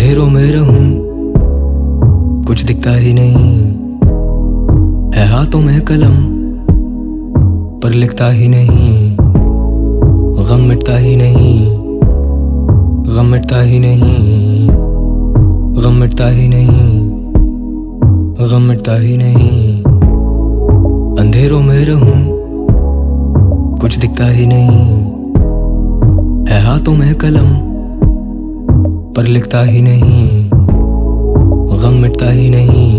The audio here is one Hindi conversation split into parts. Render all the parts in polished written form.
अंधेरों में रहूं, कुछ दिखता ही नहीं है। हाथों में कलम पर लिखता ही नहीं। गम मिटता ही नहीं, गम मिटता ही नहीं, गम मिटता ही नहीं, गम मिटता ही नहीं। अंधेरों में रहूं, कुछ दिखता ही नहीं है। हाथों में कलम पर लिखता ही नहीं। गम मिटता ही नहीं,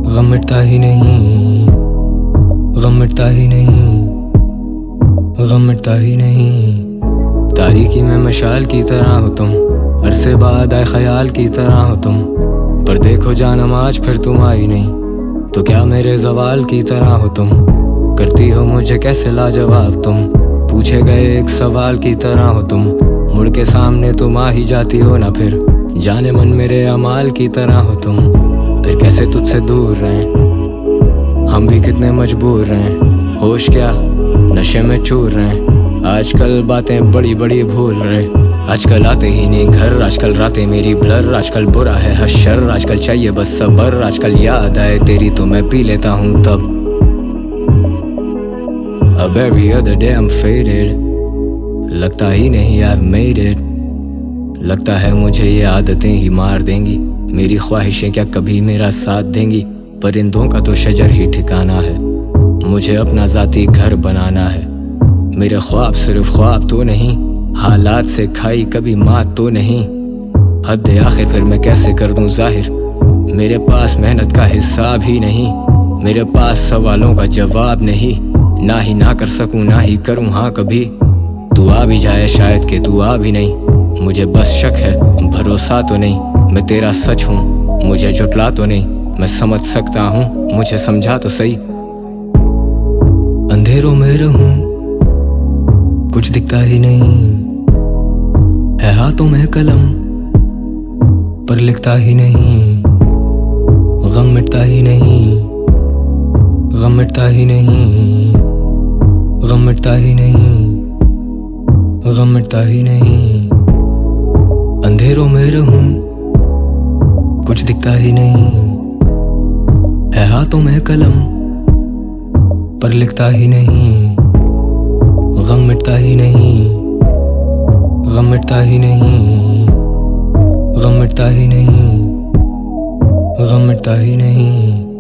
गम मिटता ही नहीं, गम मिटता ही नहीं, गम मिटता ही नहीं। तारीकी में मशाल की तरह हो तुम, अरसे बाद आए ख्याल की तरह हो तुम। पर देखो जानम आज फिर तुम आई नहीं, तो क्या मेरे ज़वाल की तरह हो तुम। करती हो मुझे कैसे लाजवाब तुम, पूछे गए एक सवाल की तरह हो तुम। मुड़ के सामने तुम आ ही जाती हो ना फिर, जाने मन मेरे अमाल की तरह हो तुम। फिर कैसे तुझसे दूर रहें, हम भी कितने मजबूर रहें। होश क्या नशे में चूर रहें, आजकल बातें बड़ी बड़ी भूल रहे। आजकल आते ही नहीं घर, आजकल रातें मेरी ब्लर। आजकल बुरा है हशर, आजकल चाहिए बस सबर। आजकल याद आए तेरी तो मैं पी लेता हूँ तब। अब every other day I'm faded, लगता ही नहीं I've made it। लगता है मुझे ये आदतें ही मार देंगी, मेरी ख्वाहिशें क्या कभी मेरा साथ देंगी। परिंदों का तो शजर ही ठिकाना है, मुझे अपना ज़ाती घर बनाना है। मेरे ख्वाब सिर्फ ख्वाब तो नहीं, हालात से खाई कभी मात तो नहीं। हद आखिर फिर मैं कैसे कर दूं जाहिर, मेरे पास मेहनत का हिसाब ही नहीं। मेरे पास सवालों का जवाब नहीं, ना ही ना कर सकूं ना ही करूं हाँ कभी। तू आ भी जाए शायद कि तू आ भी नहीं, मुझे बस शक है भरोसा तो नहीं। मैं तेरा सच हूँ मुझे झुटला तो नहीं, मैं समझ सकता हूँ मुझे समझा तो सही। अंधेरों में रहूं, कुछ दिखता ही नहीं है। हाथों में कलम पर लिखता ही नहीं। गम मिटता ही नहीं, गम मिटता ही नहीं, गम मिटता ही नहीं, गम मिटता ही नहीं। अंधेरों में रहूं, कुछ दिखता ही नहीं है। हाथों में कलम पर लिखता ही नहीं। गम मिटता ही नहीं, गम मिटता ही नहीं, गम मिटता ही नहीं, गम मिटता ही नहीं।